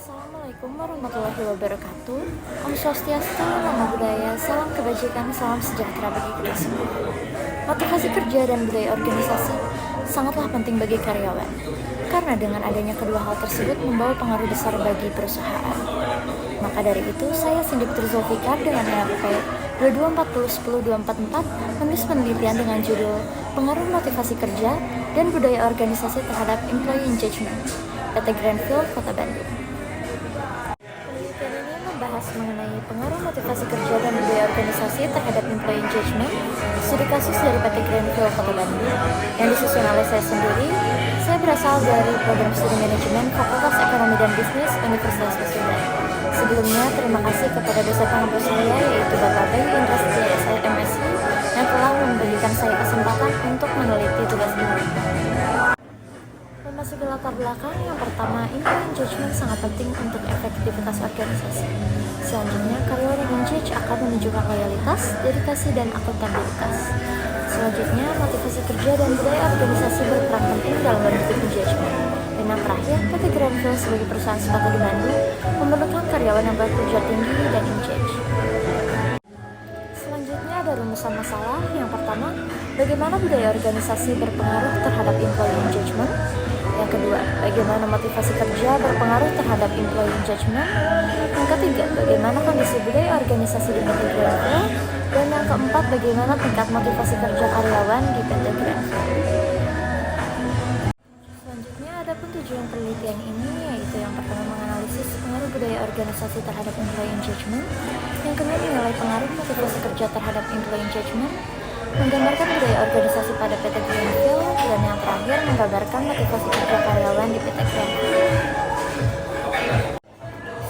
Assalamualaikum warahmatullahi wabarakatuh. Om Swastiastu, Namo Buddhaya, salam kebajikan, salam sejahtera bagi kita semua. Motivasi kerja dan budaya organisasi sangatlah penting bagi karyawan, karena dengan adanya kedua hal tersebut membawa pengaruh besar bagi perusahaan. Maka dari itu, saya Cindy Putri Zulfikar dengan NLP 2240-10244 menulis penelitian dengan judul Pengaruh Motivasi Kerja dan Budaya Organisasi Terhadap Employee Engagement, PT Greenfield, Kota Bandung. Penelitian ini membahas mengenai pengaruh motivasi kerja dan budaya organisasi terhadap employee engagement, studi kasus dari PT Greenfield, Kota Bandung, yang disusun oleh saya sendiri. Saya berasal dari program studi manajemen Fakultas Ekonomi dan Bisnis Universitas Pasundan. Sebelumnya, terima kasih kepada dosen pengampu saya, yaitu Bapak Bayu Indra Setia MSI, yang telah memberikan saya kesempatan untuk meneliti tugas ini. Memasuki latar belakang, yang pertama, employee engagement sangat penting untuk efektivitas organisasi. Selanjutnya, karyawan yang engage akan menunjukkan loyalitas, dedikasi, dan akuntabilitas. Selanjutnya, motivasi kerja dan budaya organisasi berperan penting dalam membentuk engagement. Dan yang terakhir, PT Greenfield sebagai perusahaan sepatu di Bandung memerlukan karyawan yang bertujuan tinggi dan engage. Selanjutnya ada rumusan masalah. Yang pertama, bagaimana budaya organisasi berpengaruh terhadap employee engagement. Yang kedua, bagaimana motivasi kerja berpengaruh terhadap employee engagement. Yang ketiga, bagaimana kondisi budaya organisasi di PT Greenfield. Dan yang keempat, bagaimana tingkat motivasi kerja karyawan di PT Greenfield. Selanjutnya, ada pun tujuan penelitian ini, yaitu yang pertama menganalisis pengaruh budaya organisasi terhadap employee engagement. Yang kedua, menilai pengaruh motivasi kerja terhadap employee engagement, menggambarkan budaya organisasi pada PT Greenfield, dan yang terakhir menggambarkan motivasi kerja karyawan di PT Greenfield.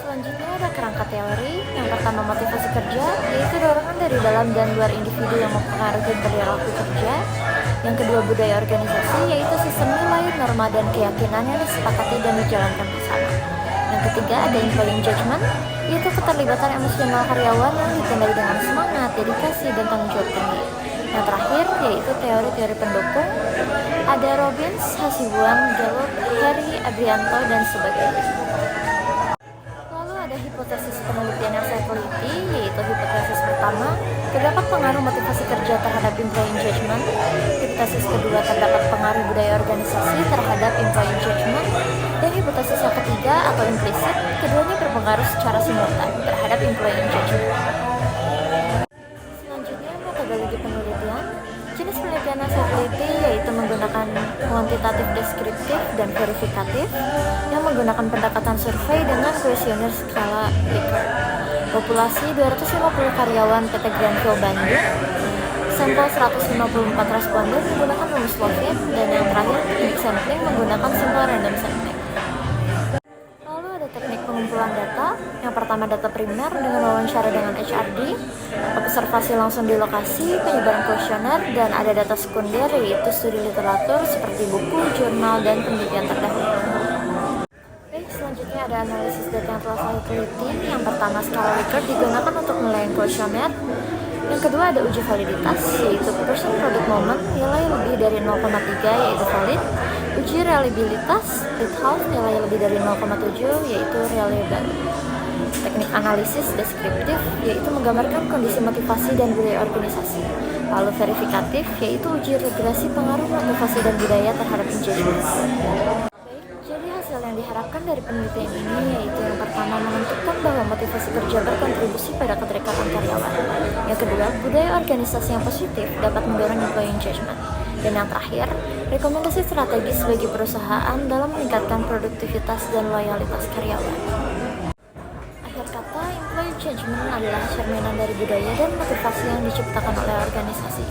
Selanjutnya ada kerangka teori. Yang pertama, motivasi kerja, yaitu dorongan dari dalam dan luar individu yang mempengaruhi perilaku kerja. Yang kedua, budaya organisasi, yaitu sistem nilai, norma, dan keyakinan yang disepakati dan dijalankan bersama. Yang ketiga, ada employee engagement, yaitu keterlibatan emosional karyawan yang ditandai dengan semangat, dedikasi, dan tanggung jawab tinggi. Yang terakhir, yaitu teori-teori pendukung, ada Robbins, Hasibuan, Gallup, Harry, Adrianto, dan sebagainya. Lalu ada hipotesis penelitian yang saya teliti, yaitu hipotesis pertama, terdapat pengaruh motivasi kerja terhadap employee engagement. Hipotesis kedua, terdapat pengaruh budaya organisasi terhadap employee engagement. Dan hipotesis yang ketiga atau implisit, keduanya berpengaruh secara simultan terhadap employee engagement. Selanjutnya, metodologi penelitian. Jenis penelitian yang saya teliti yaitu menggunakan kuantitatif deskriptif dan verifikatif, yang menggunakan pendekatan survei dengan kuesioner skala Likert. Populasi 250 karyawan PT Greenfield Bandung, sampel 154 responden menggunakan rumus Lovehead, dan yang terakhir teknik sampling menggunakan simple random sampling. Lalu ada teknik pengumpulan data. Yang pertama, data primer dengan wawancara dengan HRD, observasi langsung di lokasi, penyebaran kuesioner, dan ada data sekunder yaitu studi literatur seperti buku, jurnal, dan penelitian terdahulu. Selanjutnya ada analisis data yang telah saya teliti. Yang pertama, skala Likert digunakan untuk menilai kuesioner. Yang kedua, ada uji validitas, yaitu person product moment, nilai lebih dari 0,3 yaitu valid. Uji reliabilitas, Rithouse, nilai lebih dari 0,7 yaitu reliable. Teknik analisis deskriptif, yaitu menggambarkan kondisi motivasi dan budaya organisasi. Lalu verifikatif, yaitu uji regresi pengaruh motivasi dan budaya terhadap engagement. Jadi hasil yang diharapkan dari penelitian ini yaitu yang pertama, menentukan bahwa motivasi kerja berkontribusi pada keterikatan karyawan. Yang kedua, budaya organisasi yang positif dapat mendorong employee engagement. Dan yang terakhir, rekomendasi strategis bagi perusahaan dalam meningkatkan produktivitas dan loyalitas karyawan. Akhir kata, employee engagement adalah cerminan dari budaya dan motivasi yang diciptakan oleh organisasi.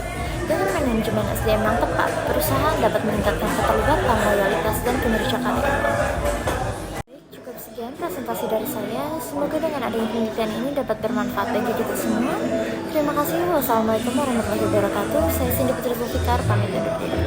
Dengan manajemen SDM yang tepat, perusahaan dapat meningkatkan keterlibatan, loyalitas, dan kinerja karyawan. Cukup sekian presentasi dari saya. Semoga dengan adanya penelitian ini dapat bermanfaat bagi kita semua. Terima kasih. Wassalamualaikum warahmatullahi wabarakatuh. Saya Cindy Putri Zulfikar, pamit undur diri.